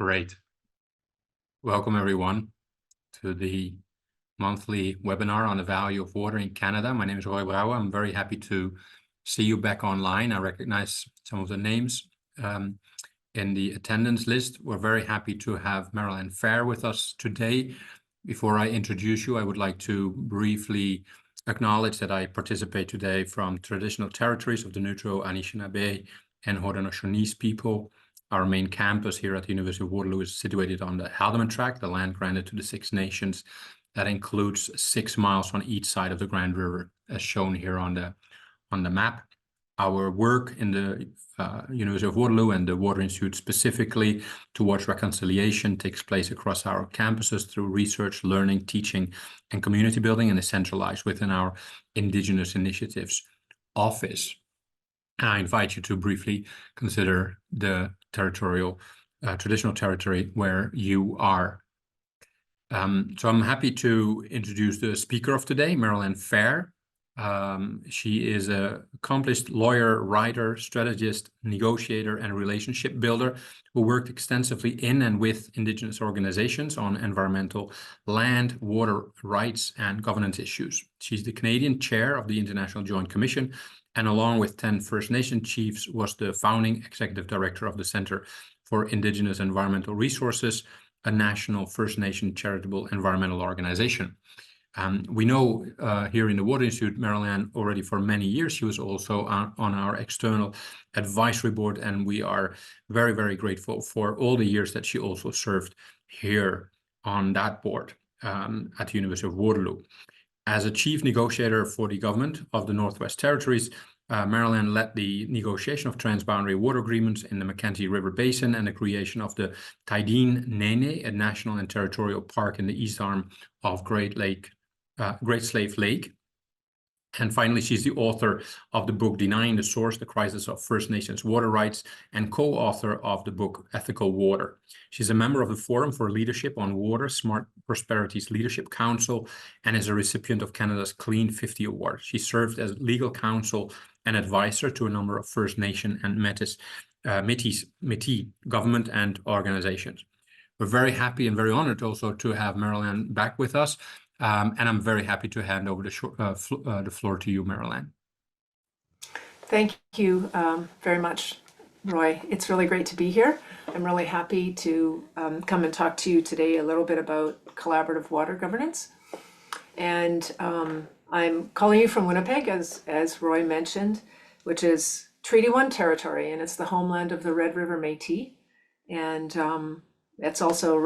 Great. Welcome, everyone, to the monthly webinar on the value of water in Canada. My name is Roy Brouwer. I'm very happy to see you back online. I recognize some of the names in the attendance list. We're very happy to have Merrell-Ann Phare with us today. Before I introduce you, I would like to briefly acknowledge that I participate today from traditional territories of the Neutral, Anishinaabe, and Haudenosaunee people. Our main campus here at the University of Waterloo is situated on the Haldimand Tract, the land granted to the Six Nations. That includes 6 miles on each side of the Grand River, as shown here on the map. Our work in the University of Waterloo and the Water Institute specifically towards reconciliation takes place across our campuses through research, learning, teaching, and community building, and is centralized within our Indigenous Initiatives Office. I invite you to briefly consider the traditional territory where you are. So I'm happy to introduce the speaker of today, Merrell-Ann Phare. She is an accomplished lawyer, writer, strategist, negotiator, and relationship builder who worked extensively in and with Indigenous organizations on environmental, land, water rights, and governance issues. She's the Canadian chair of the International Joint Commission, and along with 10 First Nation chiefs, was the founding executive director of the Centre for Indigenous Environmental Resources, a national First Nation charitable environmental organization. We know here in the Water Institute, Merrell-Ann, already for many years. She was also on our external advisory board, and we are very, very grateful for all the years that she also served here on that board at the University of Waterloo. As a chief negotiator for the government of the Northwest Territories, Merrell-Ann led the negotiation of transboundary water agreements in the Mackenzie River Basin and the creation of the Taideen Nene, a national and territorial park in the east arm of Great Slave Lake. And finally, she's the author of the book Denying the Source, The Crisis of First Nations Water Rights, and co-author of the book Ethical Water. She's a member of the Forum for Leadership on Water, Smart Prosperity's Leadership Council, and is a recipient of Canada's Clean 50 Award. She served as legal counsel and advisor to a number of First Nation and Métis government and organizations. We're very happy and very honored also to have Merrell-Ann back with us. And I'm very happy to hand over the floor to you, Merrell-Ann. Thank you very much, Roy. It's really great to be here. I'm really happy to come and talk to you today a little bit about collaborative water governance. And I'm calling you from Winnipeg, as Roy mentioned, which is Treaty 1 territory, and it's the homeland of the Red River Métis. And it's also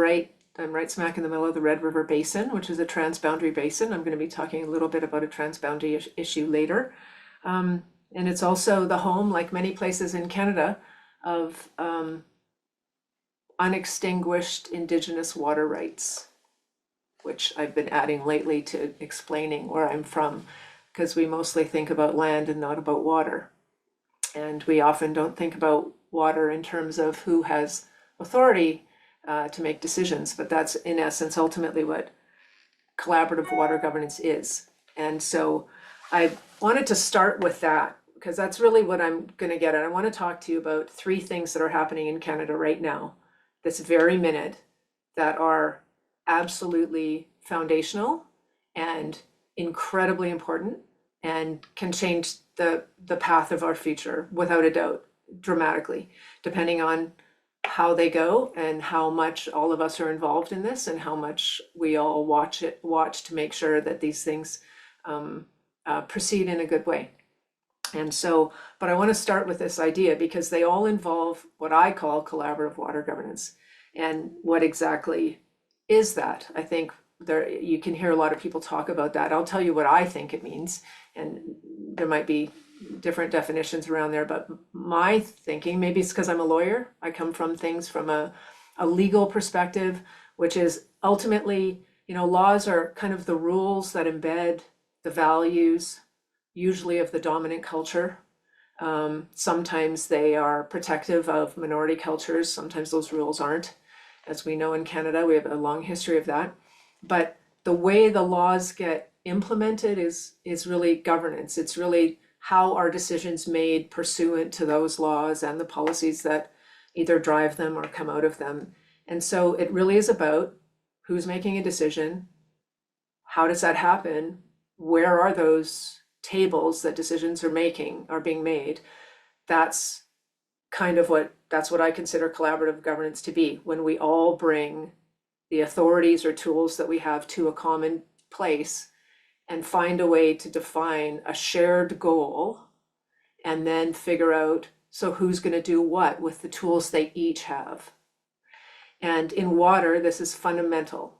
I'm right smack in the middle of the Red River Basin, which is a transboundary basin. I'm going to be talking a little bit about a transboundary issue later. And it's also the home, like many places in Canada, of unextinguished Indigenous water rights, which I've been adding lately to explaining where I'm from, because we mostly think about land and not about water. And we often don't think about water in terms of who has authority to make decisions, but that's in essence ultimately what collaborative water governance is. And so I wanted to start with that because that's really what I'm going to get at. I want to talk to you about 3 things that are happening in Canada right now, this very minute, that are absolutely foundational and incredibly important and can change the path of our future without a doubt, dramatically, depending on how they go and how much all of us are involved in this and how much we all watch to make sure that these things proceed in a good way. And so, but I want to start with this idea because they all involve what I call collaborative water governance. And what exactly is that? I think you can hear a lot of people talk about that. I'll tell you what I think it means, and there might be different definitions around there, but my thinking, maybe it's because I'm a lawyer, I come from things from a legal perspective, which is ultimately, laws are kind of the rules that embed the values, usually of the dominant culture. Sometimes they are protective of minority cultures. Sometimes those rules aren't. As we know in Canada, we have a long history of that. But the way the laws get implemented is really governance. It's really how are decisions made pursuant to those laws and the policies that either drive them or come out of them. And so it really is about who's making a decision, how does that happen, where are those tables that decisions are being made. That's that's what I consider collaborative governance to be, when we all bring the authorities or tools that we have to a common place and find a way to define a shared goal and then figure out, so who's going to do what with the tools they each have. And in water, this is fundamental.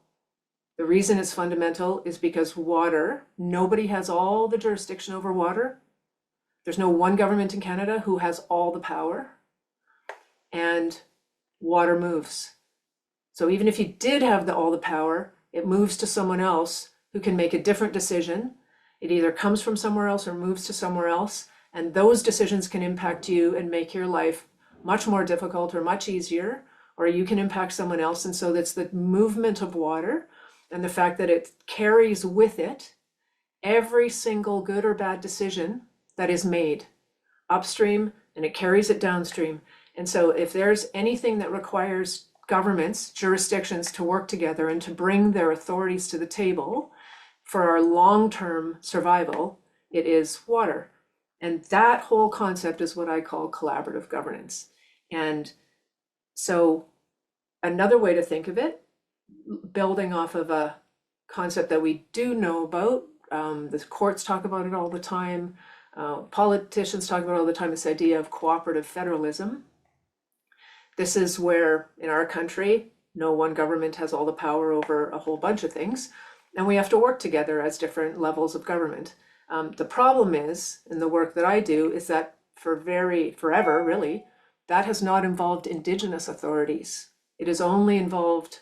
The reason it's fundamental is because water, nobody has all the jurisdiction over water. There's no one government in Canada who has all the power, and water moves. So even if you did have all the power, it moves to someone else who can make a different decision. It either comes from somewhere else or moves to somewhere else, and those decisions can impact you and make your life much more difficult or much easier, or you can impact someone else. And so that's the movement of water and the fact that it carries with it every single good or bad decision that is made upstream, and it carries it downstream. And so if there's anything that requires governments, jurisdictions to work together and to bring their authorities to the table for our long-term survival, it is water. And that whole concept is what I call collaborative governance. And so another way to think of it, building off of a concept that we do know about, the courts talk about it all the time, politicians talk about it all the time, this idea of cooperative federalism. This is where, in our country, no one government has all the power over a whole bunch of things, and we have to work together as different levels of government. The problem is, in the work that I do, is that forever, really, that has not involved Indigenous authorities. It has only involved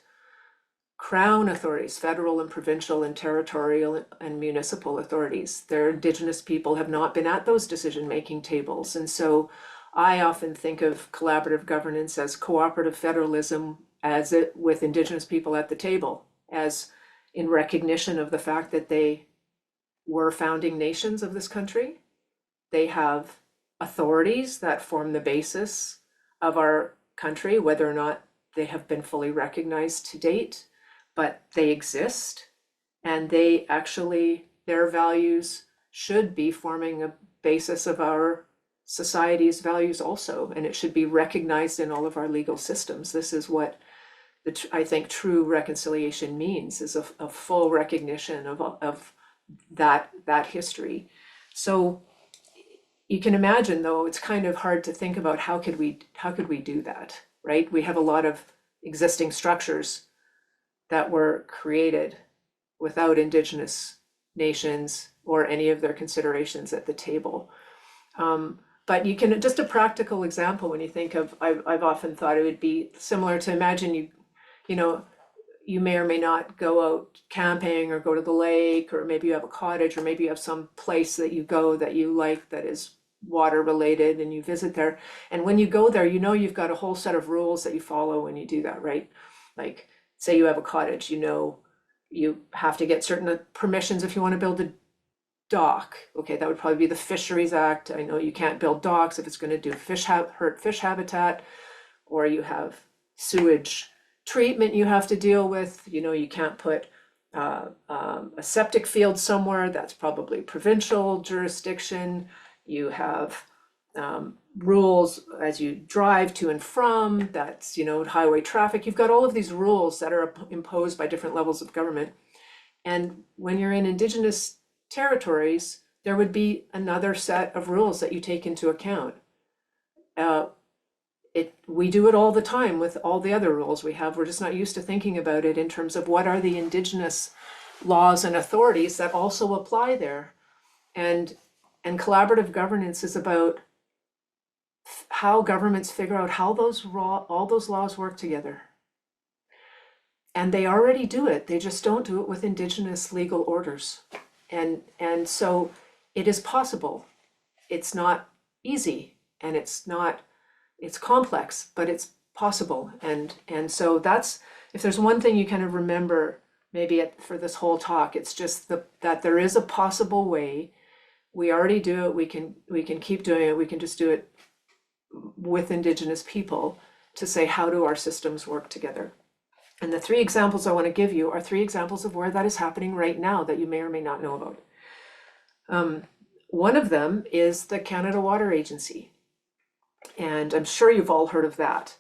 Crown authorities, federal and provincial and territorial and municipal authorities. Their Indigenous people have not been at those decision-making tables. And so I often think of collaborative governance as cooperative federalism, as it with Indigenous people at the table, as in recognition of the fact that they were founding nations of this country. They have authorities that form the basis of our country, whether or not they have been fully recognized to date, but they exist, and they actually, their values should be forming a basis of our society's values also, and it should be recognized in all of our legal systems. This is what I think true reconciliation means, is a full recognition of that history. So you can imagine, though, it's kind of hard to think about how could we do that, right? We have a lot of existing structures that were created without Indigenous nations or any of their considerations at the table. But you can, just a practical example, when you think of, I've often thought it would be similar to, imagine you may or may not go out camping or go to the lake, or maybe you have a cottage, or maybe you have some place that you go that you like that is water related, and you visit there. And when you go there, you've got a whole set of rules that you follow when you do that, right? Like, say you have a cottage, you have to get certain permissions if you want to build a dock. Okay, that would probably be the Fisheries Act. I know you can't build docks if it's going to do hurt fish habitat, or you have sewage treatment you have to deal with. You can't put a septic field somewhere, that's probably provincial jurisdiction. You have rules as you drive to and from, that's highway traffic. You've got all of these rules that are imposed by different levels of government. And when you're in Indigenous territories, there would be another set of rules that you take into account. We do it all the time with all the other rules we have. We're just not used to thinking about it in terms of what are the Indigenous laws and authorities that also apply there. And collaborative governance is about how governments figure out how all those laws work together. And they already do it. They just don't do it with Indigenous legal orders. And so it is possible. It's not easy, and it's complex, but it's possible. And so that's, if there's one thing you kind of remember maybe for this whole talk, it's just that there is a possible way. We already do it. We can keep doing it. We can just do it with Indigenous people. to say, how do our systems work together? And the three examples I want to give you are three examples of where that is happening right now that you may or may not know about. One of them is the Canada Water Agency. And I'm sure you've all heard of that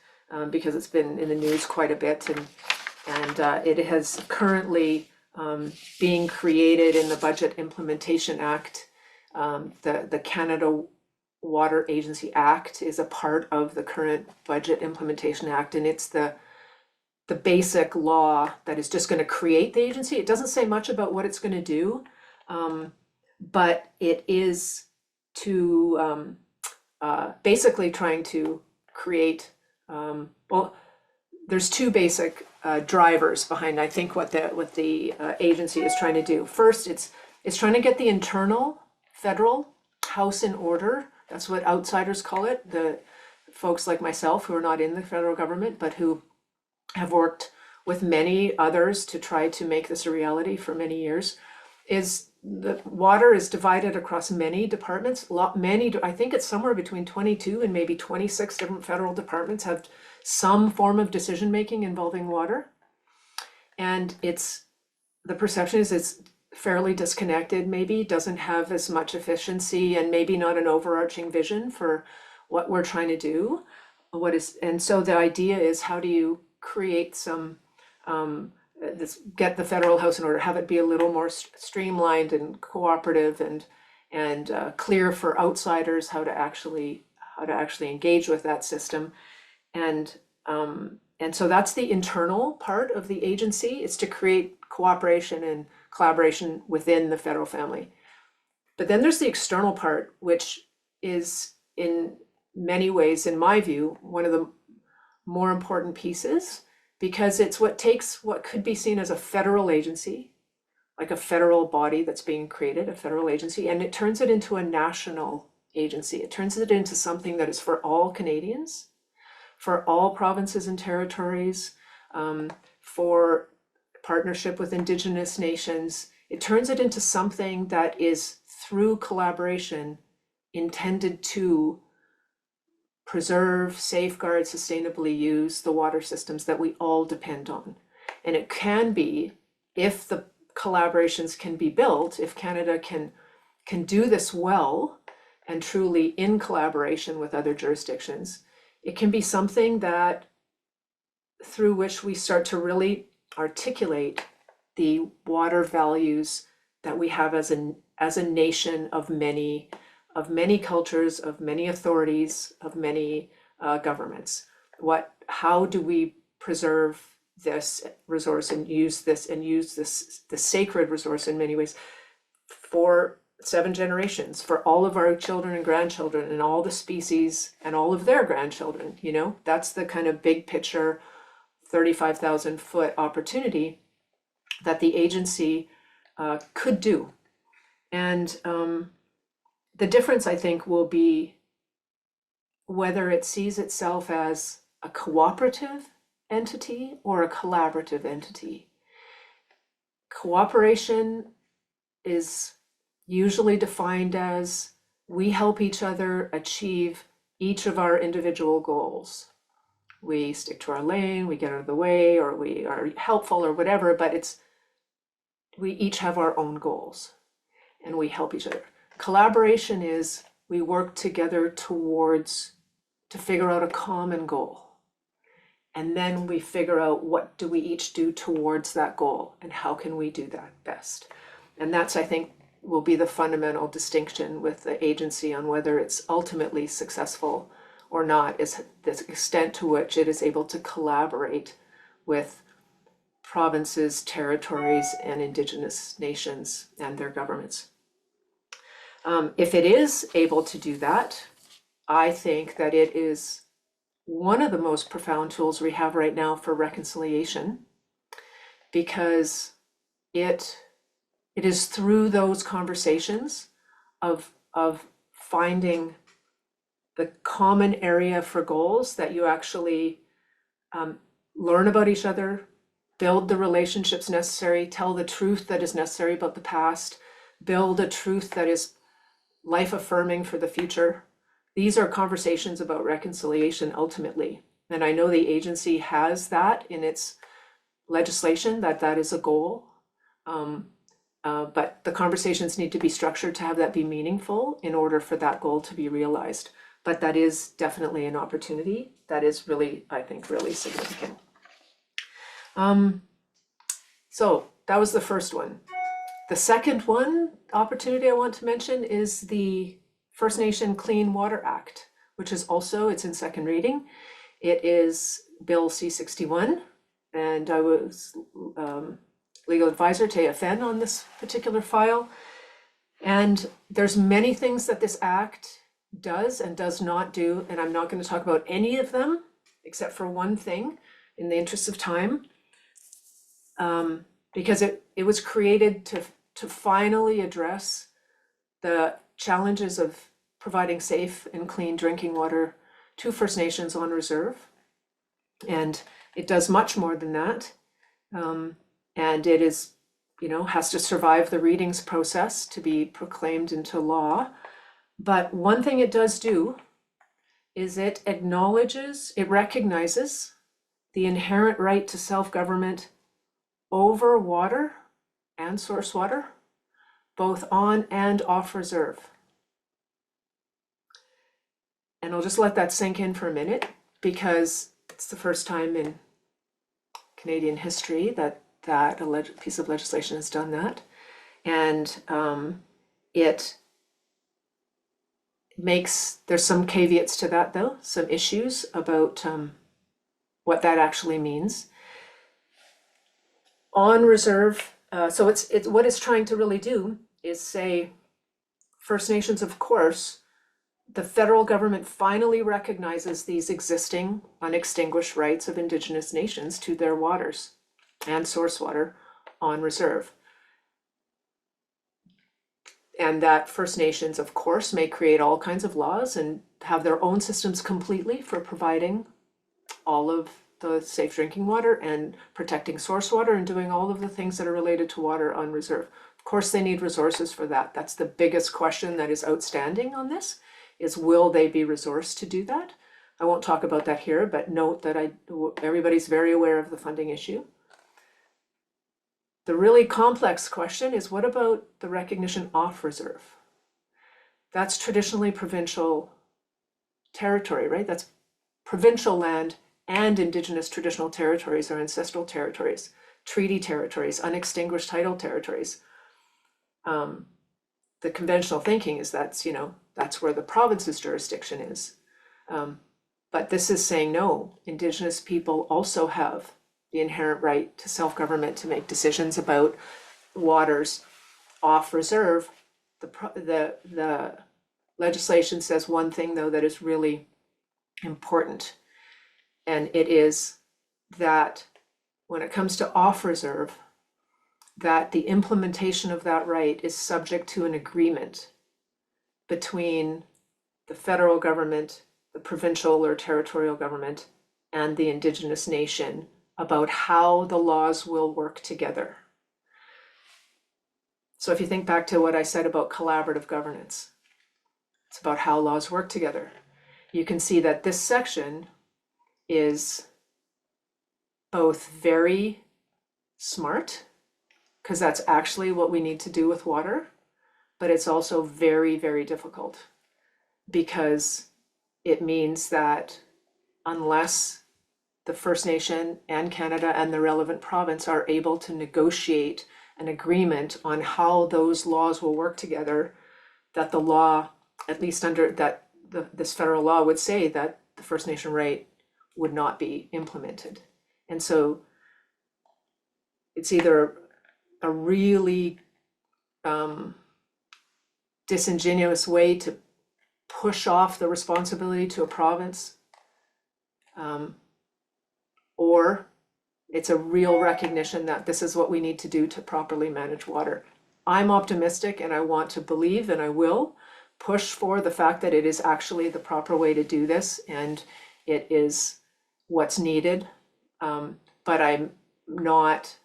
because it's been in the news quite a bit. And it has currently being created in the Budget Implementation Act. The Canada Water Agency Act is a part of the current Budget Implementation Act, and it's the basic law that is just going to create the agency. It doesn't say much about what it's going to do, but it is to basically trying to create, well, there's two basic drivers behind, I think, what the agency is trying to do. First, it's trying to get the internal federal house in order. That's what outsiders call it. The folks like myself who are not in the federal government, but who have worked with many others to try to make this a reality for many years, is the water is divided across many departments. I think it's somewhere between 22 and maybe 26 different federal departments have some form of decision making involving water. And the perception is it's fairly disconnected, maybe doesn't have as much efficiency, and maybe not an overarching vision for what we're trying to do. And so the idea is, how do you create some get the federal house in order, have it be a little more streamlined and cooperative and clear for outsiders how to actually engage with that system. And so that's the internal part of the agency, is to create cooperation and collaboration within the federal family. But then there's the external part, which is in many ways, in my view, one of the more important pieces, because it's what takes what could be seen as a federal agency, like a federal body that's being created, a federal agency, and it turns it into a national agency. It turns it into something that is for all Canadians, for all provinces and territories, for partnership with Indigenous nations. It turns it into something that is, through collaboration, intended to preserve, safeguard, sustainably use the water systems that we all depend on. And it can be, if the collaborations can be built, if Canada can do this well and truly in collaboration with other jurisdictions, it can be something that through which we start to really articulate the water values that we have as a nation of many cultures, of many authorities, of many governments. How do we preserve this resource and use this the sacred resource in many ways for 7 generations, for all of our children and grandchildren and all the species and all of their grandchildren? That's the kind of big picture 35,000 foot opportunity that the agency could do. And the difference, I think, will be whether it sees itself as a cooperative entity or a collaborative entity. Cooperation is usually defined as we help each other achieve each of our individual goals. We stick to our lane, we get out of the way, or we are helpful or whatever, but we each have our own goals and we help each other. Collaboration is we work together to figure out a common goal. And then we figure out what do we each do towards that goal and how can we do that best. And that's, I think, will be the fundamental distinction with the agency on whether it's ultimately successful or not, is the extent to which it is able to collaborate with provinces, territories, and Indigenous nations and their governments. If it is able to do that, I think that it is one of the most profound tools we have right now for reconciliation, because it is through those conversations of finding the common area for goals that you actually learn about each other, build the relationships necessary, tell the truth that is necessary about the past, build a truth that is life affirming for the future. These are conversations about reconciliation ultimately. And I know the agency has that in its legislation, that is a goal. But the conversations need to be structured to have that be meaningful in order for that goal to be realized. But that is definitely an opportunity that is really, I think, really significant. So that was the first one. The second opportunity I want to mention is the First Nation Clean Water Act, which is also, it's in second reading. It is Bill C-61, and I was legal advisor to AFN on this particular file. And there's many things that this act does and does not do, and I'm not going to talk about any of them except for one thing in the interest of time, because it was created to finally address the challenges of providing safe and clean drinking water to First Nations on reserve. And it does much more than that. And it is, has to survive the readings process to be proclaimed into law. But one thing it does do is it recognizes the inherent right to self-government over water and source water, both on and off reserve. And I'll just let that sink in for a minute, because it's the first time in Canadian history that a piece of legislation has done that. And there's some caveats to that though, some issues about what that actually means. On reserve, so it's what it's trying to really do is say, First Nations, of course, the federal government finally recognizes these existing unextinguished rights of Indigenous nations to their waters and source water on reserve. And that First Nations, of course, may create all kinds of laws and have their own systems completely for providing all of the safe drinking water and protecting source water and doing all of the things that are related to water on reserve. Of course, they need resources for that. That's the biggest question that is outstanding on this, is will they be resourced to do that? I won't talk about that here, but note that everybody's very aware of the funding issue. The really complex question is, what about the recognition off reserve? That's traditionally provincial territory, right? That's provincial land and Indigenous traditional territories or ancestral territories, treaty territories, unextinguished title territories. The conventional thinking is that's where the province's jurisdiction is. But this is saying no, Indigenous people also have the inherent right to self-government to make decisions about waters off reserve. The legislation says one thing though that is really important, and it is that when it comes to off reserve, that the implementation of that right is subject to an agreement between the federal government, the provincial or territorial government, and the Indigenous nation about how the laws will work together. So if you think back to what I said about collaborative governance, it's about how laws work together. You can see that this section is both very smart, because that's actually what we need to do with water, but it's also very, very difficult, because it means that unless the First Nation and Canada and the relevant province are able to negotiate an agreement on how those laws will work together, that the law, at least under that, this federal law would say that the First Nation right would not be implemented. And so it's either a really disingenuous way to push off the responsibility to a province, or it's a real recognition that this is what we need to do to properly manage water. I'm optimistic, and I want to believe, and I will push for the fact that it is actually the proper way to do this, and it is what's needed. But I'm not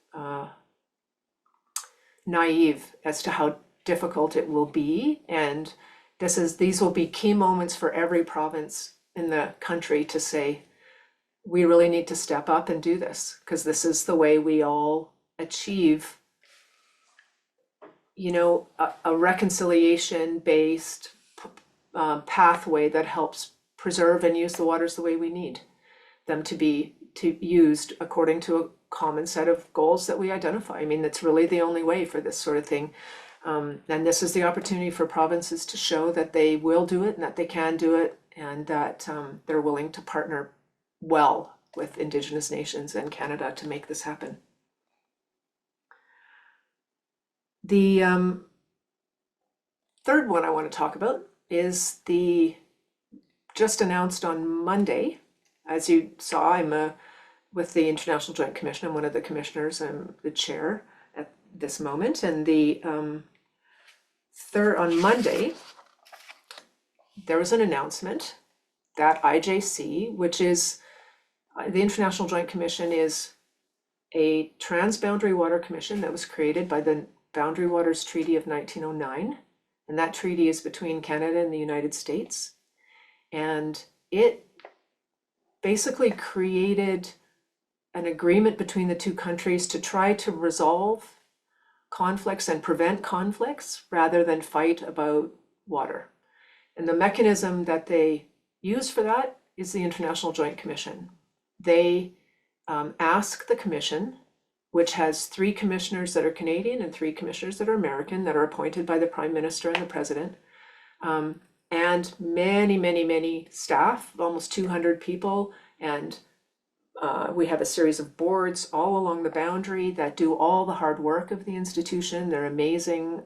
naive as to how difficult it will be, and these will be key moments for every province in the country to say, we really need to step up and do this, because this is the way we all achieve, a reconciliation-based pathway that helps preserve and use the waters the way we need them to be used according to a common set of goals that we identify. I mean, that's really the only way for this sort of thing. And this is the opportunity for provinces to show that they will do it and that they can do it, and that they're willing to partner well with Indigenous nations and Canada to make this happen. The third one I want to talk about is the just announced on Monday. As you saw, I'm with the International Joint Commission. I'm one of the commissioners. I'm the chair at this moment. And the on Monday, there was an announcement that IJC, which is the International Joint Commission, is a transboundary water commission that was created by the Boundary Waters Treaty of 1909. And that treaty is between Canada and the United States. And it basically created an agreement between the two countries to try to resolve conflicts and prevent conflicts rather than fight about water. And the mechanism that they use for that is the International Joint Commission. They ask the Commission, which has 3 commissioners that are Canadian and 3 commissioners that are American, that are appointed by the Prime Minister and the President, and many, many, many staff, almost 200 people, and we have a series of boards all along the boundary that do all the hard work of the institution. They're amazing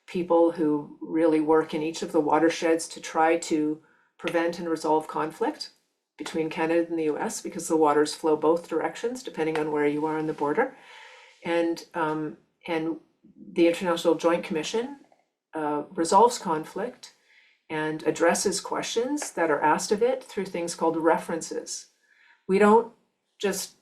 people who really work in each of the watersheds to try to prevent and resolve conflict between Canada and the US, because the waters flow both directions depending on where you are on the border. And the International Joint Commission resolves conflict and addresses questions that are asked of it through things called references. We don't just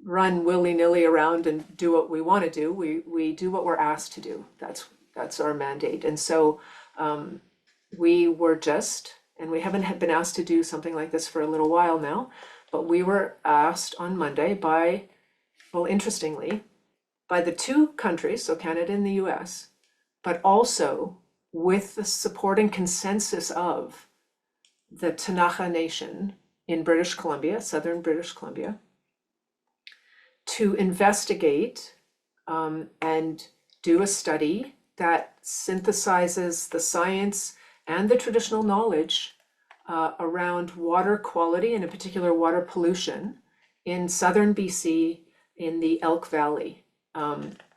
run willy-nilly around and do what we want to do. We do what we're asked to do. That's our mandate. And so we were just, and we haven't been asked to do something like this for a little while now, but we were asked on Monday by, well, interestingly, by the 2 countries, so Canada and the US, but also with the support and consensus of the Ktunaxa Nation in British Columbia, southern British Columbia, to investigate and do a study that synthesizes the science and the traditional knowledge around water quality, and in particular water pollution, in southern BC in the Elk Valley.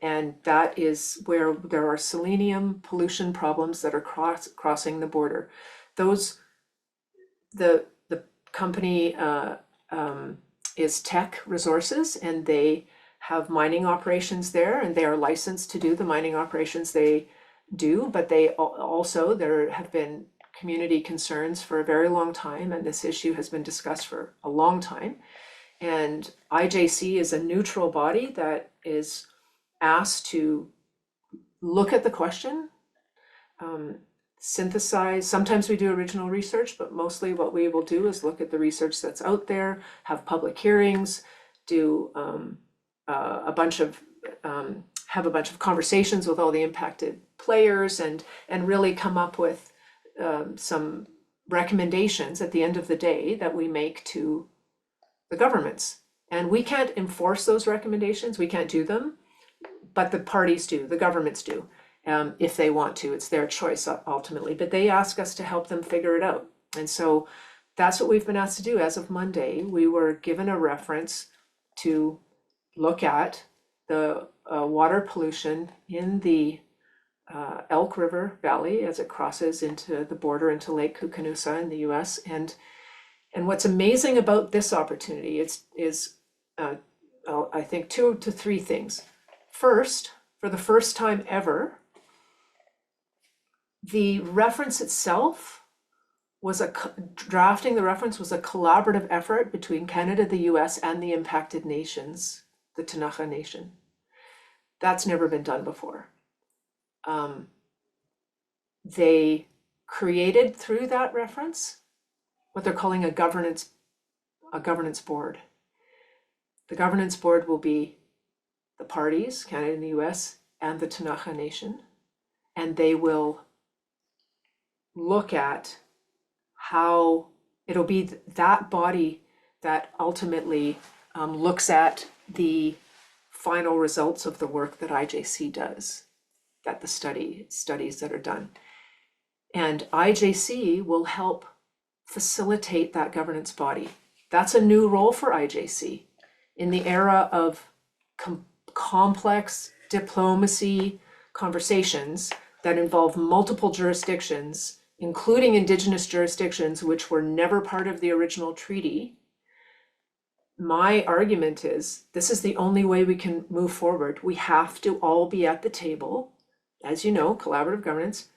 And that is where there are selenium pollution problems that are crossing the border. The company is Teck Resources, and they have mining operations there, and they are licensed to do the mining operations they do, but they also, there have been community concerns for a very long time, and this issue has been discussed for a long time. And IJC is a neutral body that is asked to look at the question, synthesize. Sometimes we do original research, but mostly what we will do is look at the research that's out there, have public hearings, do have a bunch of conversations with all the impacted players, and really come up with some recommendations at the end of the day that we make to the governments. And we can't enforce those recommendations, we can't do them, but the parties do, the governments do, if they want to. It's their choice ultimately, but they ask us to help them figure it out. And so that's what we've been asked to do. As of Monday, we were given a reference to look at the water pollution in the Elk River Valley as it crosses into the border into Lake Koocanusa in the US. And what's amazing about this opportunity is I think 2 to 3 things. First, for the first time ever, the reference itself was drafting the reference was a collaborative effort between Canada, the US, and the impacted nations, the Ktunaxa Nation. That's never been done before. They created through that reference what they're calling a governance a governance board. The governance board will be the parties, Canada and the US, and the Ktunaxa Nation, and they will look at how it'll be that body that ultimately looks at the final results of the work that IJC does, that the studies that are done. And IJC will help facilitate that governance body. That's a new role for IJC in the era of complex diplomacy conversations that involve multiple jurisdictions, including Indigenous jurisdictions, which were never part of the original treaty. My argument is this is the only way we can move forward. We have to all be at the table, as you know, collaborative governance,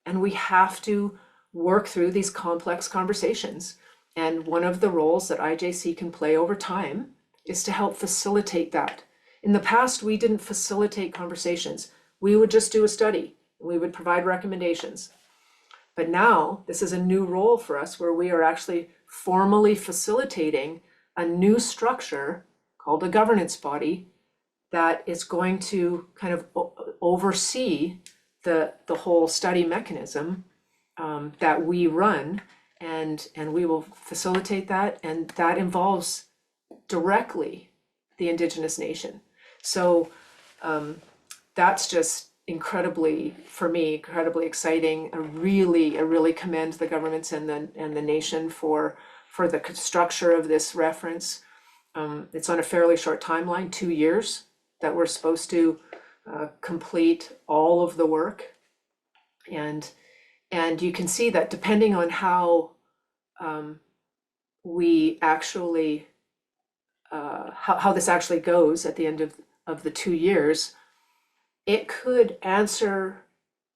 and we have to work through these complex conversations. And one of the roles that IJC can play over time is to help facilitate that. In the past, we didn't facilitate conversations. We would just do a study, and we would provide recommendations. But now, this is a new role for us where we are actually formally facilitating a new structure called a governance body that is going to kind of oversee the whole study mechanism that we run, and we will facilitate that, and that involves directly the Indigenous nation. So that's just incredibly, for me, incredibly exciting. I really commend the governments and the nation for the structure of this reference. It's on a fairly short timeline, 2 years, that we're supposed to complete all of the work. And you can see that depending on how we actually, how this actually goes at the end of the 2 years, it could answer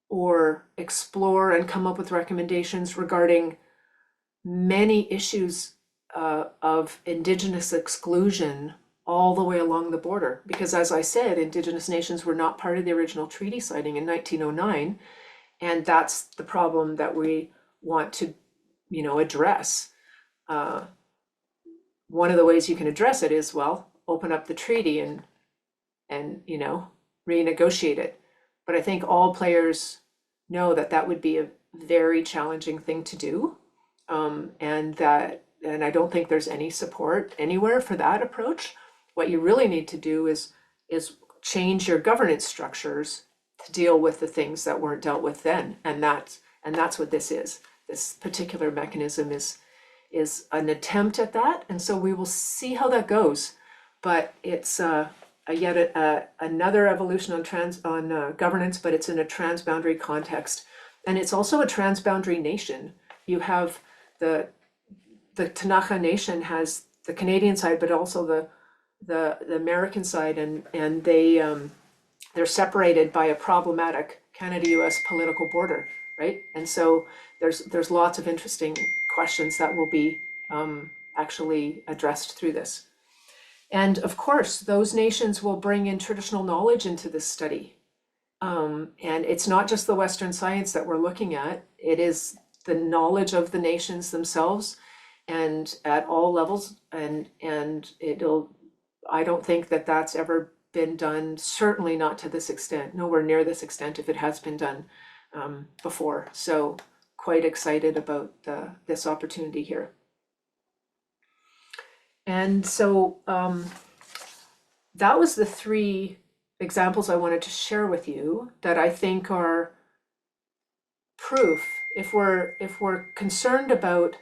or explore and come up with recommendations regarding many issues of Indigenous exclusion all the way along the border. Because as I said, Indigenous nations were not part of the original treaty signing in 1909, and that's the problem that we want to, address. One of the ways you can address it is, well, open up the treaty and renegotiate it. But I think all players know that that would be a very challenging thing to do. And I don't think there's any support anywhere for that approach. What you really need to do is change your governance structures to deal with the things that weren't dealt with then. And that's what this is. This particular mechanism is an attempt at that. And so we will see how that goes. But it's yet another evolution on governance, but it's in a transboundary context. And it's also a transboundary nation. You have the Ktunaxa Nation has the Canadian side, but also the American side, and they're separated by a problematic Canada-US political border, right? And so there's lots of interesting questions that will be actually addressed through this. And of course, those nations will bring in traditional knowledge into this study. And it's not just the Western science that we're looking at, it is the knowledge of the nations themselves and at all levels. And I don't think that that's ever been done, certainly not to this extent, nowhere near this extent if it has been done before. So quite excited about this opportunity here. And so that was the 3 examples I wanted to share with you that I think are proof. If we're concerned about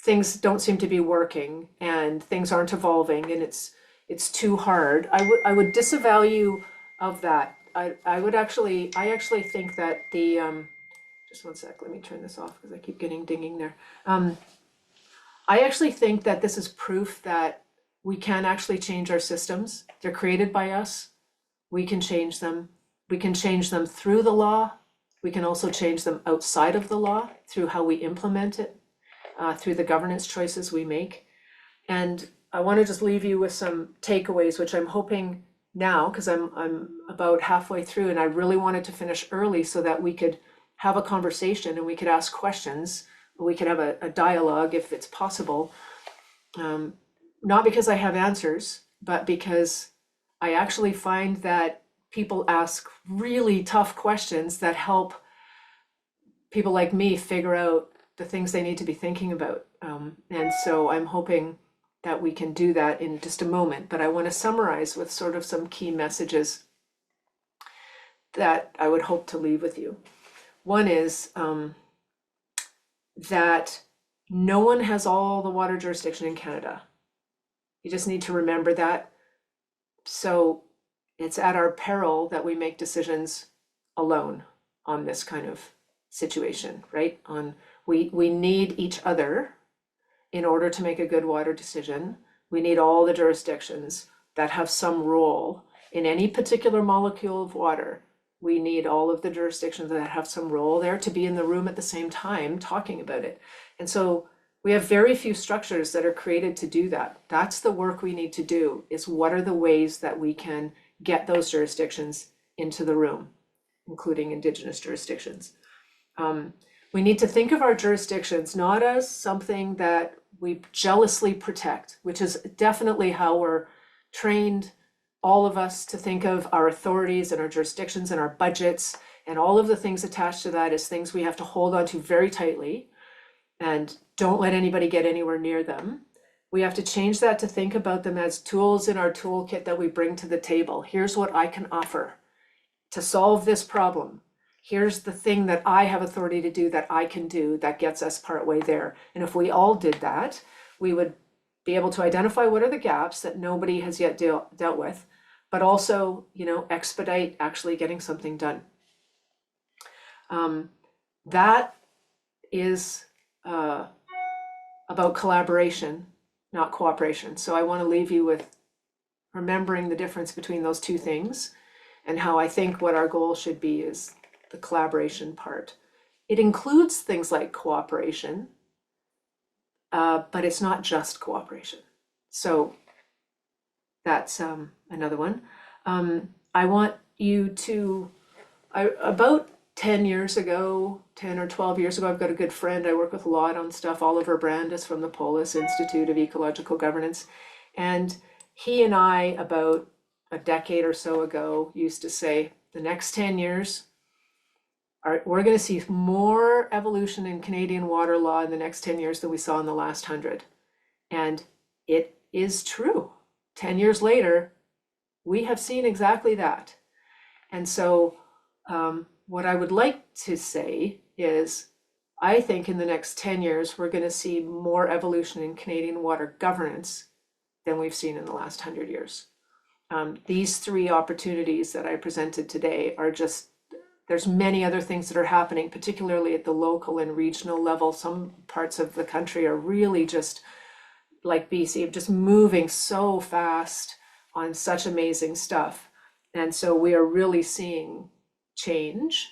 things don't seem to be working and things aren't evolving and it's too hard, I would disavow you of that. I actually think that the just one sec, let me turn this off because I keep getting dinging there. I actually think that this is proof that we can actually change our systems. They're created by us. We can change them. We can change them through the law. We can also change them outside of the law through how we implement it, through the governance choices we make. And I want to just leave you with some takeaways, which I'm hoping now, because I'm about halfway through, and I really wanted to finish early so that we could have a conversation and we could ask questions. We could have a dialogue if it's possible. Not because I have answers, but because I actually find that people ask really tough questions that help people like me figure out the things they need to be thinking about. And so I'm hoping that we can do that in just a moment, but I want to summarize with sort of some key messages that I would hope to leave with you. One is that no one has all the water jurisdiction in Canada. You just need to remember that. So it's at our peril that we make decisions alone on this kind of situation, right? We need each other in order to make a good water decision. We need all the jurisdictions that have some role in any particular molecule of water. We need all of the jurisdictions that have some role there to be in the room at the same time talking about it. And so we have very few structures that are created to do that. That's the work we need to do, is what are the ways that we can get those jurisdictions into the room, including Indigenous jurisdictions. We need to think of our jurisdictions not as something that we jealously protect, which is definitely how we're trained, all of us, to think of our authorities and our jurisdictions and our budgets and all of the things attached to that as things we have to hold on to very tightly and don't let anybody get anywhere near them. We have to change that to think about them as tools in our toolkit that we bring to the table. Here's what I can offer to solve this problem. Here's the thing that I have authority to do that I can do that gets us partway there. And if we all did that, we would be able to identify what are the gaps that nobody has yet dealt with, but also, expedite actually getting something done. That is about collaboration, not cooperation. So I want to leave you with remembering the difference between those two things and how I think what our goal should be is the collaboration part. It includes things like cooperation, but it's not just cooperation. So that's another one. I want you to, about 10 years ago, 10 or 12 years ago, I've got a good friend I work with a lot on stuff, Oliver Brandis from the Polis Institute of Ecological Governance. And he and I, about a decade or so ago, used to say, the next 10 years, we're going to see more evolution in Canadian water law in the next 10 years than we saw in the last 100. And it is true. 10 years later, we have seen exactly that. And so what I would like to say is, I think in the next 10 years, we're going to see more evolution in Canadian water governance than we've seen in the last 100 years. These three opportunities that I presented today are just, there's many other things that are happening, particularly at the local and regional level. Some parts of the country are really just, like BC, just moving so fast on such amazing stuff. And so we are really seeing change.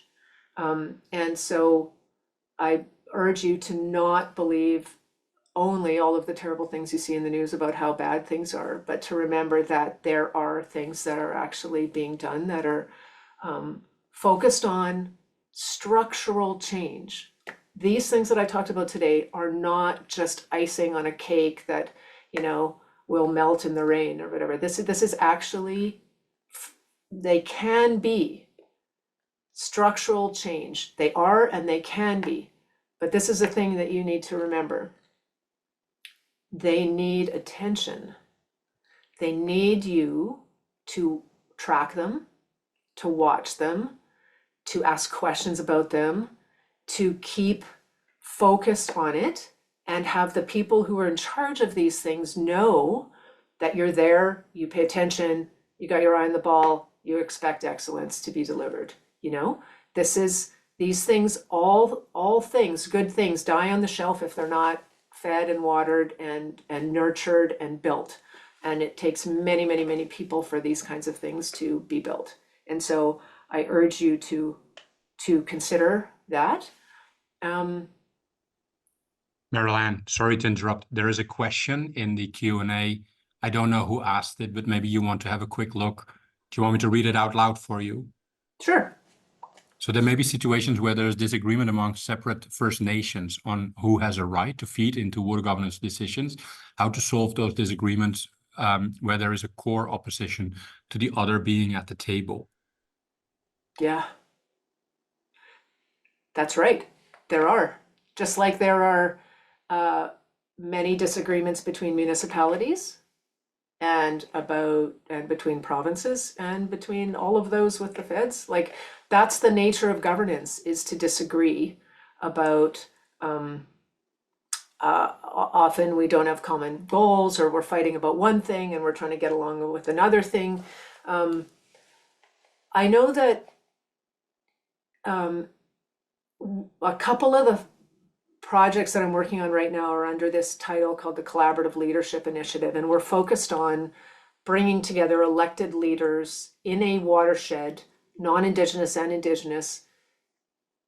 And so I urge you to not believe only all of the terrible things you see in the news about how bad things are, but to remember that there are things that are actually being done that are focused on structural change. These things that I talked about today are not just icing on a cake that, will melt in the rain or whatever. This is actually, they can be structural change. They are and they can be. But this is a thing that you need to remember. They need attention. They need you to track them, to watch them, to ask questions about them, to keep focused on it, and have the people who are in charge of these things know that you're there, you pay attention, you got your eye on the ball, you expect excellence to be delivered. These things, all things, good things, die on the shelf if they're not fed and watered and nurtured and built. And it takes many, many, many people for these kinds of things to be built. And so I urge you to consider that. Merrell-Ann, sorry to interrupt. There is a question in the Q&A. I don't know who asked it, but maybe you want to have a quick look. Do you want me to read it out loud for you? Sure. So there may be situations where there's disagreement among separate First Nations on who has a right to feed into water governance decisions, how to solve those disagreements where there is a core opposition to the other being at the table. Yeah, that's right. There are. Just like there are many disagreements between municipalities and between provinces and between all of those with the feds. Like, that's the nature of governance, is to disagree about often we don't have common goals, or we're fighting about one thing and we're trying to get along with another thing. I know that a couple of the projects that I'm working on right now are under this title called the Collaborative Leadership Initiative, and we're focused on bringing together elected leaders in a watershed, non-Indigenous and Indigenous,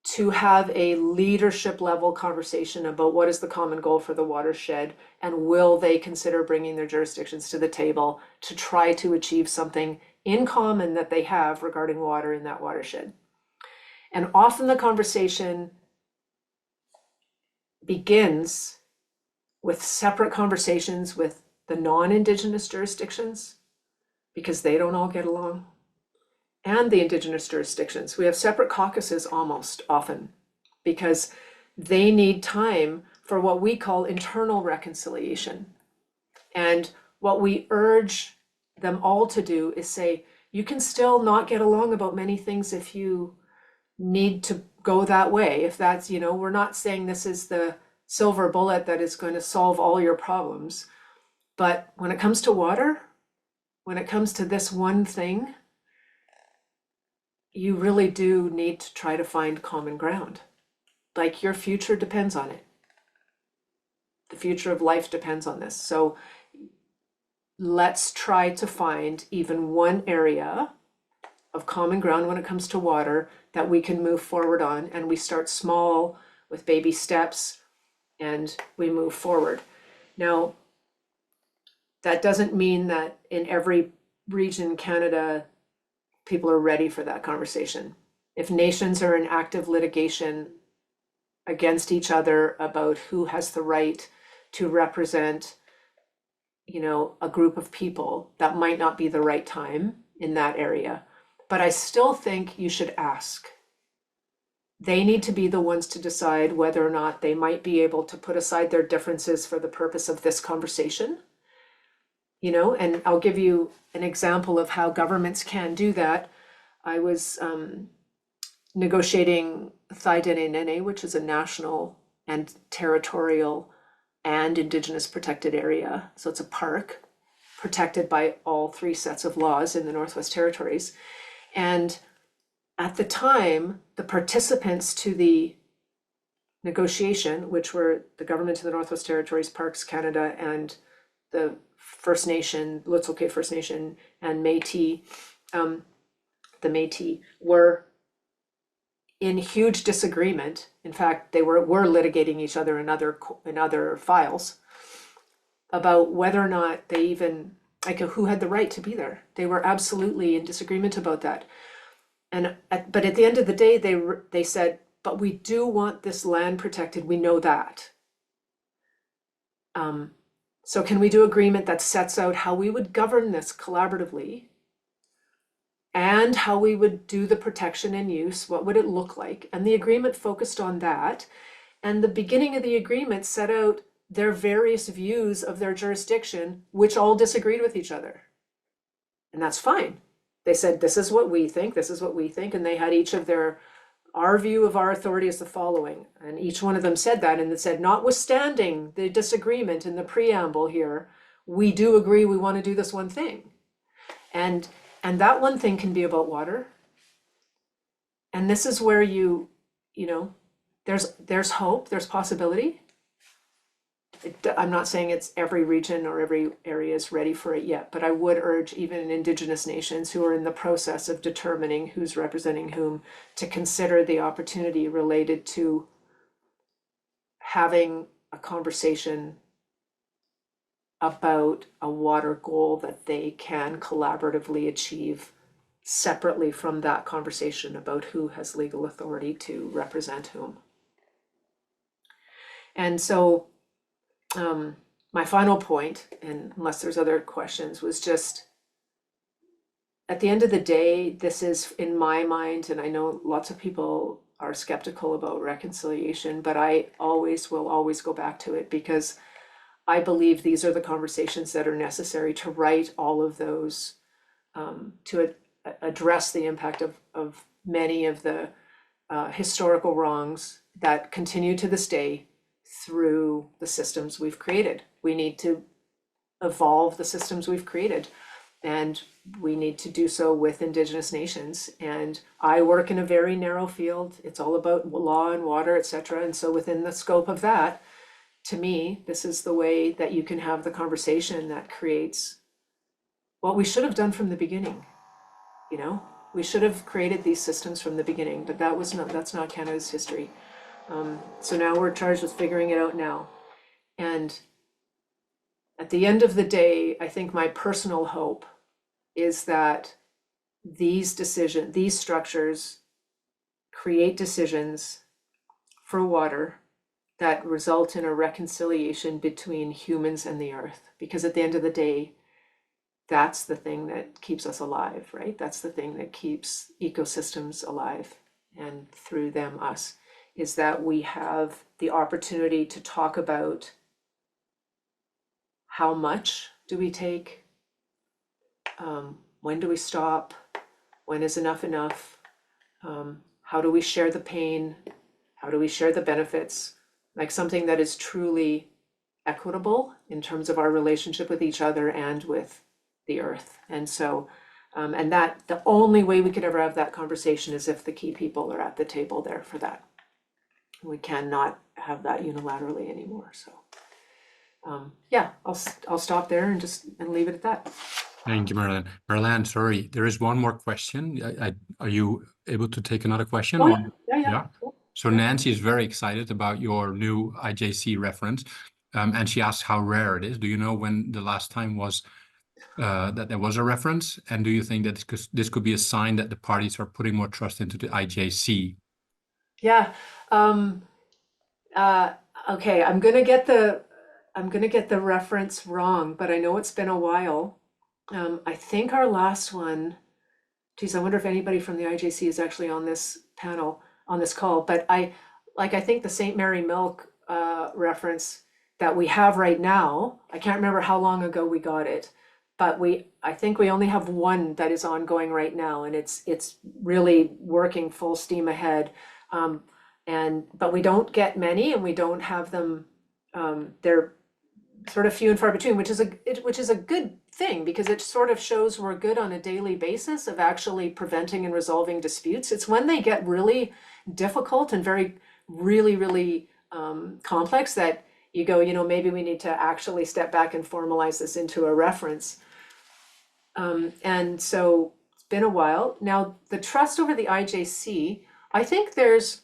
to have a leadership level conversation about what is the common goal for the watershed, and will they consider bringing their jurisdictions to the table to try to achieve something in common that they have regarding water in that watershed. And often the conversation begins with separate conversations with the non-Indigenous jurisdictions, because they don't all get along, and the Indigenous jurisdictions. We have separate caucuses almost often, because they need time for what we call internal reconciliation. And what we urge them all to do is say, you can still not get along about many things if you need to go that way. If that's, we're not saying this is the silver bullet that is going to solve all your problems. But when it comes to water, when it comes to this one thing, you really do need to try to find common ground. Like, your future depends on it. The future of life depends on this. So let's try to find even one area of common ground when it comes to water that we can move forward on, and we start small with baby steps and we move forward. Now, that doesn't mean that in every region in Canada people are ready for that conversation. If nations are in active litigation against each other about who has the right to represent, a group of people, that might not be the right time in that area. But I still think you should ask. They need to be the ones to decide whether or not they might be able to put aside their differences for the purpose of this conversation. And I'll give you an example of how governments can do that. I was negotiating Thai-Dene-Nene, which is a national and territorial and Indigenous protected area. So it's a park protected by all three sets of laws in the Northwest Territories. And at the time, the participants to the negotiation, which were the government of the Northwest Territories, Parks Canada, and the First Nation, Lutselk'e First Nation, and Métis, the Métis, were in huge disagreement. In fact, they were litigating each other in other files about whether or not they even, who had the right to be there. They were absolutely in disagreement about that. But at the end of the day, they said, but we do want this land protected. We know that. So can we do agreement that sets out how we would govern this collaboratively, and how we would do the protection and use? What would it look like? And the agreement focused on that. And the beginning of the agreement set out their various views of their jurisdiction, which all disagreed with each other. And that's fine. They said, this is what we think, this is what we think. And they had each of our view of our authority is the following. And each one of them said that, and it said, notwithstanding the disagreement in the preamble here, we do agree we want to do this one thing. And that one thing can be about water. And this is where there's hope, there's possibility. I'm not saying it's every region or every area is ready for it yet, but I would urge even Indigenous nations who are in the process of determining who's representing whom to consider the opportunity related to having a conversation about a water goal that they can collaboratively achieve separately from that conversation about who has legal authority to represent whom. And so my final point, and unless there's other questions, was just at the end of the day, this is in my mind, and I know lots of people are skeptical about reconciliation, but I will always go back to it because I believe these are the conversations that are necessary to right all of those, to address the impact of many of the historical wrongs that continue to this day through the systems we've created. We need to evolve the systems we've created, and we need to do so with Indigenous nations. And I work in a very narrow field. It's all about law and water, etc. And so within the scope of that, to me, this is the way that you can have the conversation that creates what we should have done from the beginning. You know, we should have created these systems from the beginning, but that's not Canada's history. So now we're charged with figuring it out now. And at the end of the day, I think my personal hope is that these structures create decisions for water that result in a reconciliation between humans and the earth. Because at the end of the day, that's the thing that keeps us alive, right? That's the thing that keeps ecosystems alive, and through them, us, is that we have the opportunity to talk about how much do we take, when do we stop, when is enough enough, how do we share the pain, how do we share the benefits, like something that is truly equitable in terms of our relationship with each other and with the earth. And so, and that the only way we could ever have that conversation is if the key people are at the table there for that. We cannot have that unilaterally anymore. So, yeah, I'll stop there and leave it at that. Thank you, Merrell-Ann. Merrell-Ann, sorry, there is one more question. Are you able to take another question? Oh, Or? yeah. So Nancy is very excited about your new IJC reference, and she asks how rare it is. Do you know when the last time was that there was a reference? And do you think that this could be a sign that the parties are putting more trust into the IJC? Yeah. Okay, I'm gonna get the reference wrong, but I know it's been a while. I think our last one, geez, I wonder if anybody from the IJC is actually on this panel, on this call, but I think the St. Mary Milk reference that we have right now, I can't remember how long ago we got it, but I think we only have one that is ongoing right now, and it's really working full steam ahead. But we don't get many, and we don't have them. They're sort of few and far between, which is a good thing, because it sort of shows we're good on a daily basis of actually preventing and resolving disputes. It's when they get really difficult and really complex that you go, maybe we need to actually step back and formalize this into a reference. And so it's been a while. Now, the trust over the IJC, I think there's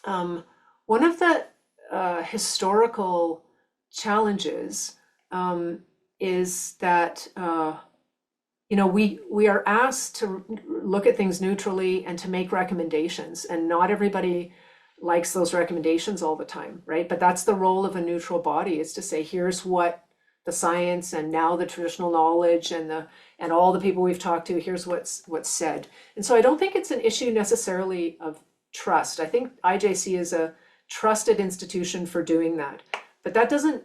one of the historical challenges is that we are asked to look at things neutrally and to make recommendations, and not everybody likes those recommendations all the time, right? But that's the role of a neutral body, is to say, here's what the science and now the traditional knowledge and all the people we've talked to, here's what's said. And so I don't think it's an issue necessarily of trust. I think IJC is a trusted institution for doing that, but that doesn't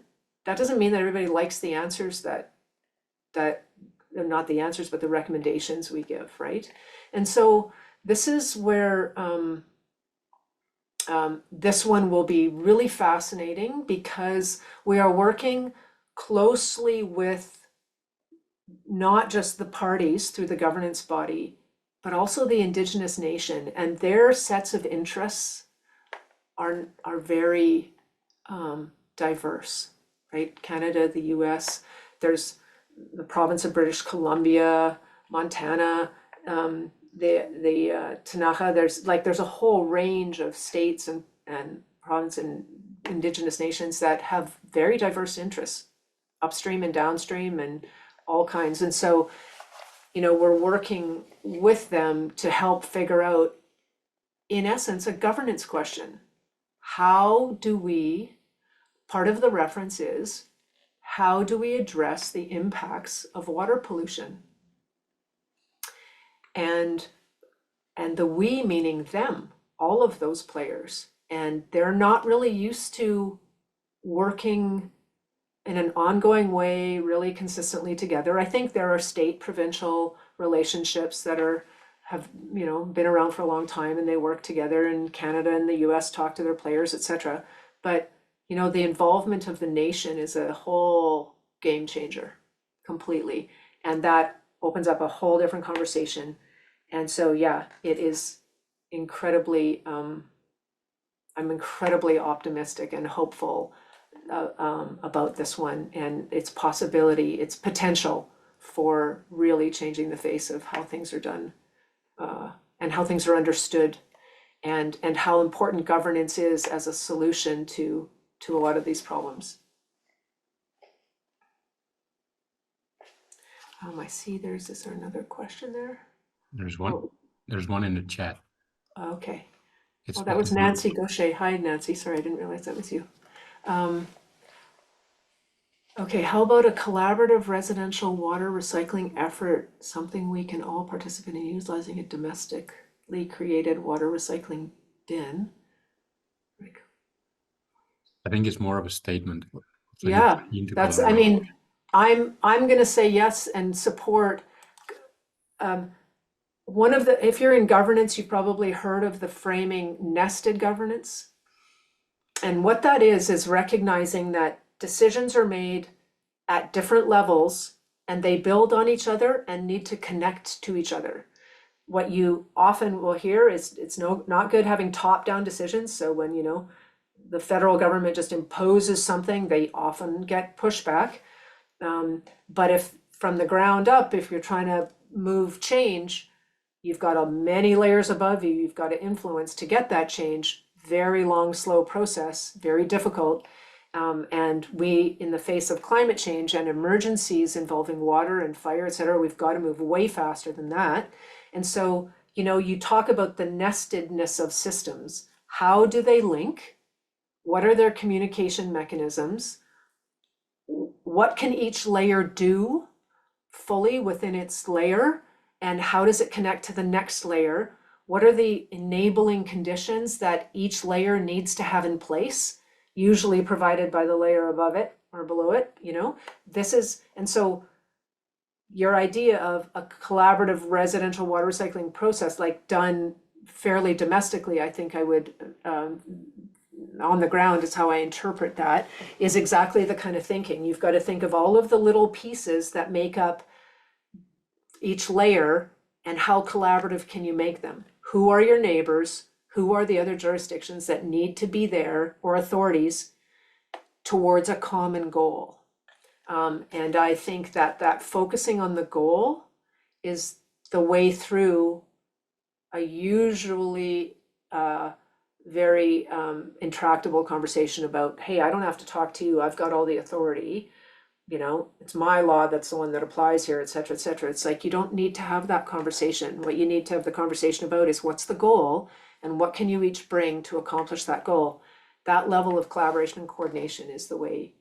mean that everybody likes the answers that not the answers, but the recommendations we give, right? And so this is where this one will be really fascinating, because we are working closely with not just the parties through the governance body, but also the Indigenous nation, and their sets of interests are very diverse, right? Canada, the US, there's the province of British Columbia, Montana, the Tanaka, there's a whole range of states and province and Indigenous nations that have very diverse interests, upstream and downstream and all kinds. And so, we're working with them to help figure out, in essence, a governance question. How do we, part of the reference is, how do we address the impacts of water pollution? And the we meaning them, all of those players. And they're not really used to working in an ongoing way, really consistently together. I think there are state provincial relationships that have been around for a long time, and they work together, and Canada and the US talk to their players, etc. But the involvement of the nation is a whole game changer completely, and that opens up a whole different conversation. And so yeah, it is incredibly I'm incredibly optimistic and hopeful about this one and its possibility, its potential for really changing the face of how things are done, and how things are understood, and how important governance is as a solution to a lot of these problems. I see is there another question there? There's one. Oh. There's one in the chat. Okay. It's That was Nancy Gaucher. Hi, Nancy. Sorry, I didn't realize that was you. Okay, how about a collaborative residential water recycling effort, something we can all participate in, utilizing a domestically created water recycling bin? I think it's more of a statement. So Yeah, that's, I mean, I'm gonna say yes and support. If you're in governance, you've probably heard of the framing nested governance. And what that is recognizing that decisions are made at different levels and they build on each other and need to connect to each other. What you often will hear is it's not good having top-down decisions. So when the federal government just imposes something, they often get pushback. But if from the ground up, if you're trying to move change, you've got many layers above you, you've got to influence to get that change. Very long, slow process, very difficult. And we, in the face of climate change and emergencies involving water and fire, et cetera, we've got to move way faster than that. And so, you talk about the nestedness of systems. How do they link? What are their communication mechanisms? What can each layer do fully within its layer? And how does it connect to the next layer? What are the enabling conditions that each layer needs to have in place, usually provided by the layer above it or below it? And so your idea of a collaborative residential water recycling process, like done fairly domestically, I think I would, on the ground is how I interpret that, is exactly the kind of thinking. You've got to think of all of the little pieces that make up each layer and how collaborative can you make them? Who are your neighbors? Who are the other jurisdictions that need to be there, or authorities, towards a common goal? And I think that focusing on the goal is the way through a usually very intractable conversation about, hey, I don't have to talk to you, I've got all the authority. It's my law that's the one that applies here, et cetera, et cetera. It's like, you don't need to have that conversation. What you need to have the conversation about is what's the goal and what can you each bring to accomplish that goal. That level of collaboration and coordination is the way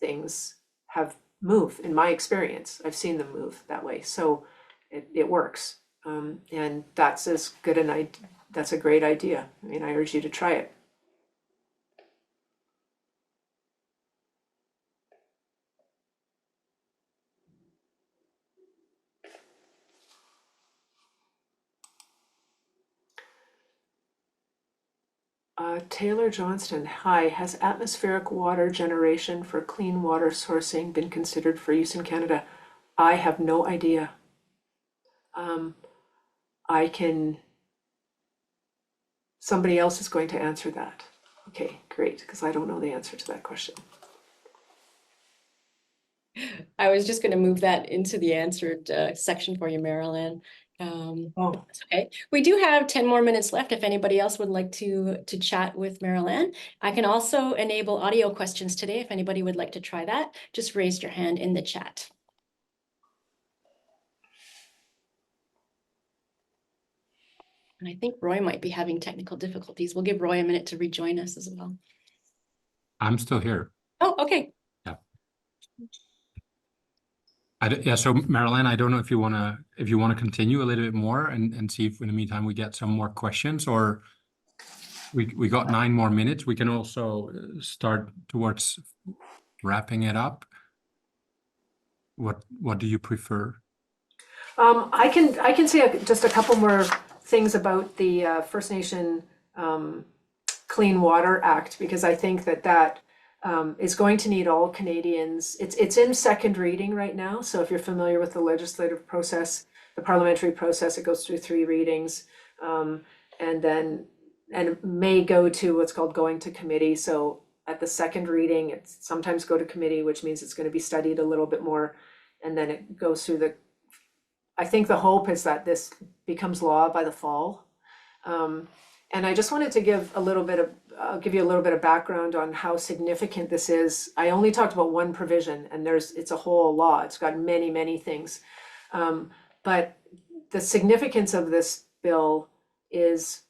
things have moved, in my experience. I've seen them move that way. So it works. And that's that's a great idea. I mean, I urge you to try it. Taylor Johnston, hi. Has atmospheric water generation for clean water sourcing been considered for use in Canada? I have no idea. Somebody else is going to answer that. Okay, great, because I don't know the answer to that question. I was just going to move that into the answered section for you, Merrell-Ann. That's okay. We do have 10 more minutes left if anybody else would like to chat with Merrell-Ann. I can also enable audio questions today if anybody would like to try that. Just raise your hand in the chat. And I think Roy might be having technical difficulties. We'll give Roy a minute to rejoin us as well. I'm still here. Oh, okay. Yeah. Yeah. So Merrell-Ann, I don't know if you wanna continue a little bit more and see if in the meantime we get some more questions, or we got 9 more minutes. We can also start towards wrapping it up. What do you prefer? I can say just a couple more things about the First Nation Clean Water Act, because I think that is going to need all Canadians. It's in second reading right now. So if you're familiar with the legislative process, the parliamentary process, it goes through 3 readings, and it may go to what's called going to committee. So at the second reading, it's sometimes go to committee, which means it's going to be studied a little bit more, and then it goes through the. I think the hope is that this becomes law by the fall. And I just wanted to give a little bit of, I'll give you a little bit of background on how significant this is. I only talked about one provision, and it's a whole law. It's got many, many things. But the significance of this bill is,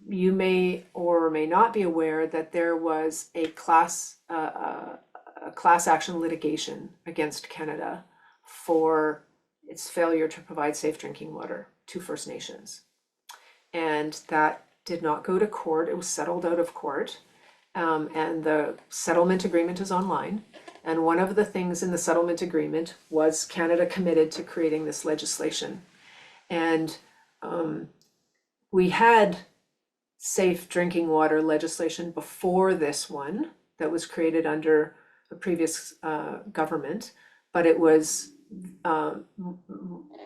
you may or may not be aware that there was a class action litigation against Canada for its failure to provide safe drinking water to First Nations. And that did not go to court. It was settled out of court. And the settlement agreement is online. And one of the things in the settlement agreement was Canada committed to creating this legislation. And we had safe drinking water legislation before this one that was created under a previous government, but it was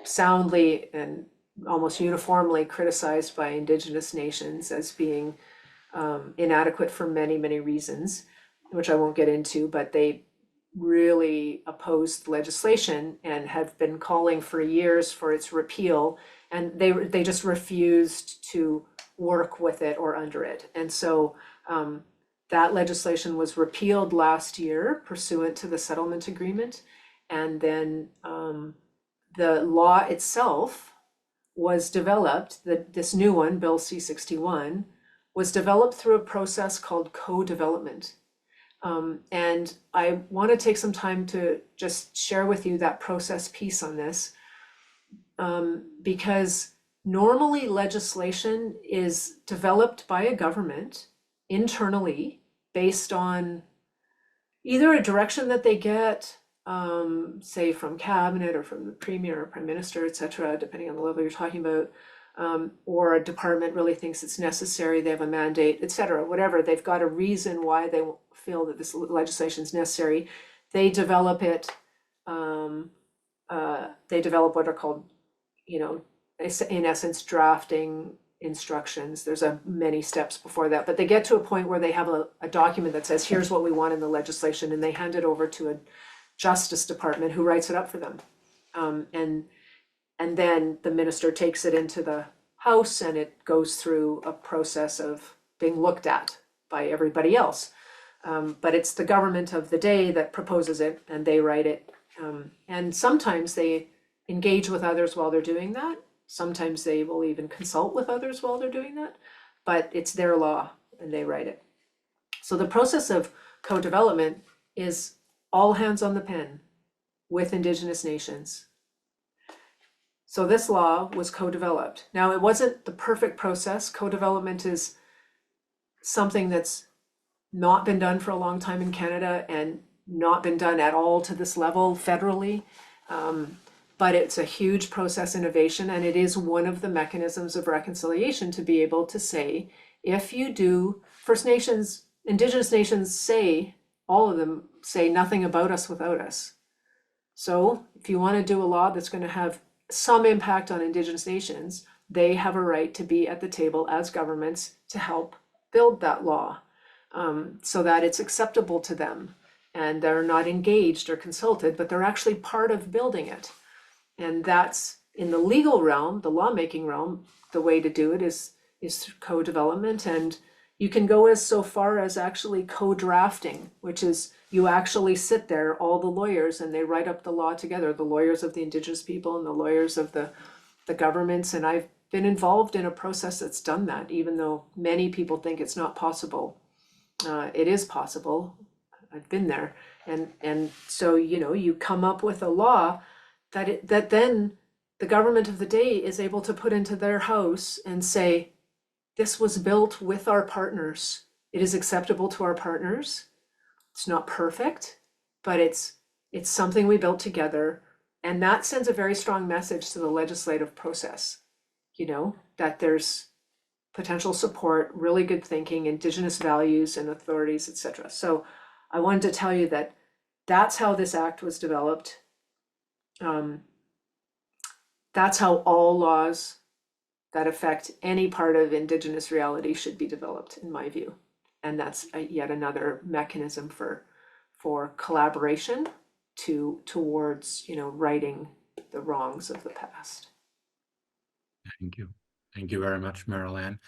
soundly and almost uniformly criticized by Indigenous nations as being inadequate for many, many reasons, which I won't get into, but they really opposed legislation and have been calling for years for its repeal, and they just refused to work with it or under it. And so that legislation was repealed last year pursuant to the settlement agreement. And then the law itself was developed, this new one, Bill C-61, was developed through a process called co-development. And I want to take some time to just share with you that process piece on this, because normally legislation is developed by a government internally based on either a direction that they get, say from cabinet or from the premier or prime minister, et cetera, depending on the level you're talking about, or a department really thinks it's necessary, they have a mandate, et cetera, whatever. They've got a reason why they feel that this legislation is necessary. They develop it, they develop what are called, in essence, drafting instructions. There's many steps before that, but they get to a point where they have a document that says, here's what we want in the legislation, and they hand it over to a Justice Department who writes it up for them. And then the minister takes it into the House, and it goes through a process of being looked at by everybody else. But it's the government of the day that proposes it, and they write it. And sometimes they engage with others while they're doing that. Sometimes they will even consult with others while they're doing that. But it's their law, and they write it. So the process of co-development is all hands on the pen with Indigenous nations. So this law was co-developed. Now, it wasn't the perfect process. Co-development is something that's not been done for a long time in Canada and not been done at all to this level federally. But it's a huge process innovation, and it is one of the mechanisms of reconciliation to be able to say, if you do, First Nations, Indigenous nations say, all of them say nothing about us without us. So if you want to do a law that's going to have some impact on Indigenous nations, they have a right to be at the table as governments to help build that law, so that it's acceptable to them and they're not engaged or consulted, but they're actually part of building it. And that's in the legal realm, the lawmaking realm, the way to do it is through co-development. And you can go as so far as actually co-drafting, which is you actually sit there, all the lawyers, and they write up the law together, the lawyers of the Indigenous people and the lawyers of the governments. And I've been involved in a process that's done that, even though many people think it's not possible. It is possible. I've been there. And so, you know, you come up with a law that then the government of the day is able to put into their house and say, this was built with our partners. It is acceptable to our partners. It's not perfect, but it's something we built together. And that sends a very strong message to the legislative process, you know, that there's potential support, really good thinking, Indigenous values and authorities, etc. So I wanted to tell you that that's how this act was developed. That's how all laws that affect any part of Indigenous reality should be developed, in my view. And that's yet another mechanism for collaboration towards, you know, righting the wrongs of the past. Thank you. Thank you very much, Merrell-Ann.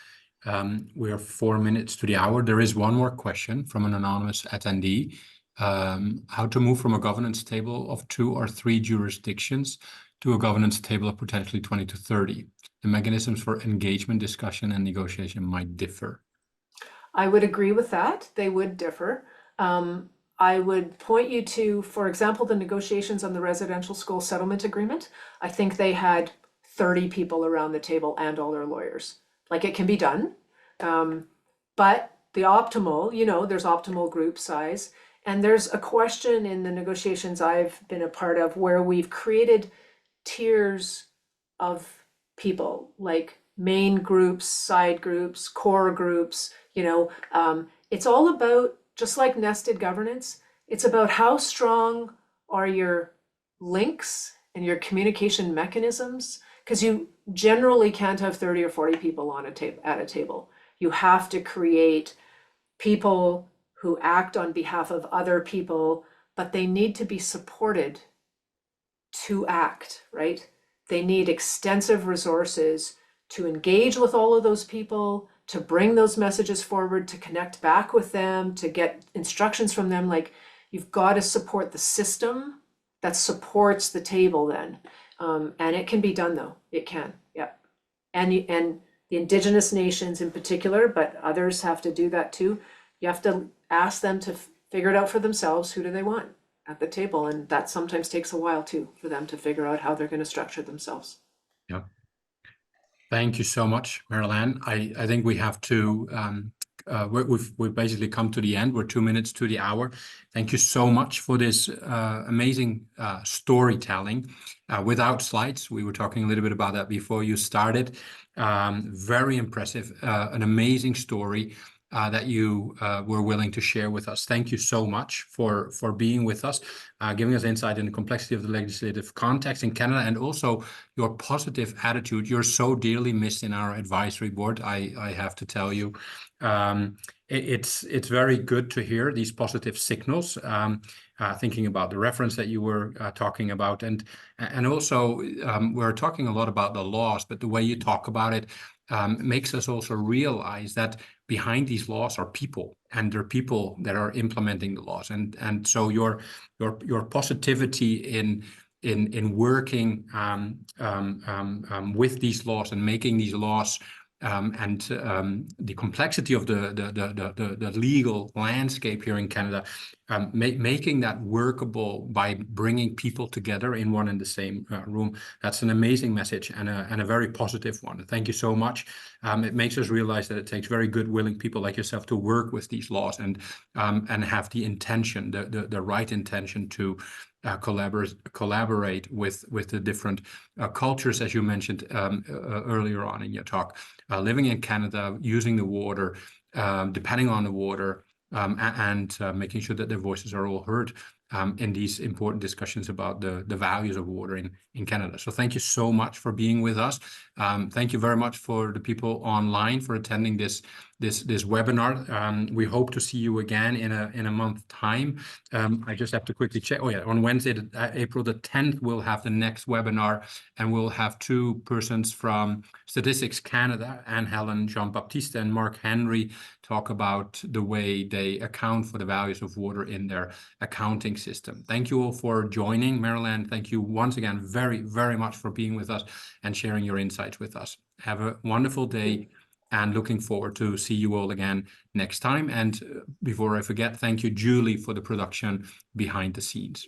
We are 4 minutes to the hour. There is one more question from an anonymous attendee. How to move from a governance table of 2 or 3 jurisdictions to a governance table of potentially 20 to 30. The mechanisms for engagement, discussion, and negotiation might differ. I would agree with that. They would differ. I would point you to, for example, the negotiations on the residential school settlement agreement. I think they had 30 people around the table and all their lawyers. Like, it can be done. But the optimal, you know, there's optimal group size. And there's a question in the negotiations I've been a part of where we've created tiers of people, like main groups, side groups, core groups, you know. It's all about, just like nested governance, it's about how strong are your links and your communication mechanisms, because you generally can't have 30 or 40 people on at a table. You have to create people who act on behalf of other people, but they need to be supported to act, right? They need extensive resources to engage with all of those people, to bring those messages forward, to connect back with them, to get instructions from them. Like, you've got to support the system that supports the table then. And it can be done, though. It can, yeah. And the Indigenous nations in particular, but others have to do that too. You have to ask them to figure it out for themselves. Who do they want at the table? And that sometimes takes a while too, for them to figure out how they're going to structure themselves. Yeah. Thank you so much, Merrell-Ann. I think we have to, we've basically come to the end. We're 2 minutes to the hour. Thank you so much for this amazing storytelling without slides. We were talking a little bit about that before you started. Very impressive, an amazing story that you were willing to share with us. Thank you so much for being with us, giving us insight in the complexity of the legislative context in Canada, and also your positive attitude. You're so dearly missed in our advisory board, I have to tell you. It's very good to hear these positive signals, thinking about the reference that you were talking about. And also, we're talking a lot about the laws, but the way you talk about it makes us also realize that behind these laws are people, and there are people that are implementing the laws. And so your positivity in working with these laws and making these laws, and the complexity of the legal landscape here in Canada, making that workable by bringing people together in one and the same room. That's an amazing message, and a very positive one. Thank you so much. It makes us realize that it takes very good, willing people like yourself to work with these laws and have the intention, the right intention to collaborate with the different cultures, as you mentioned earlier on in your talk, living in Canada, using the water, depending on the water, and making sure that their voices are all heard in these important discussions about the values of water in Canada. So thank you so much for being with us. Thank you very much for the people online for attending this webinar. We hope to see you again in a month's time. I just have to quickly check. Oh yeah, on Wednesday, April the 10th, we'll have the next webinar, and we'll have 2 persons from Statistics Canada, Anne-Helen Jean-Baptiste and Mark Henry, talk about the way they account for the values of water in their accounting living system. Thank you all for joining. Merrell-Ann, thank you once again very, very much for being with us and sharing your insights with us. Have a wonderful day, and looking forward to see you all again next time. And before I forget, thank you, Julie, for the production behind the scenes.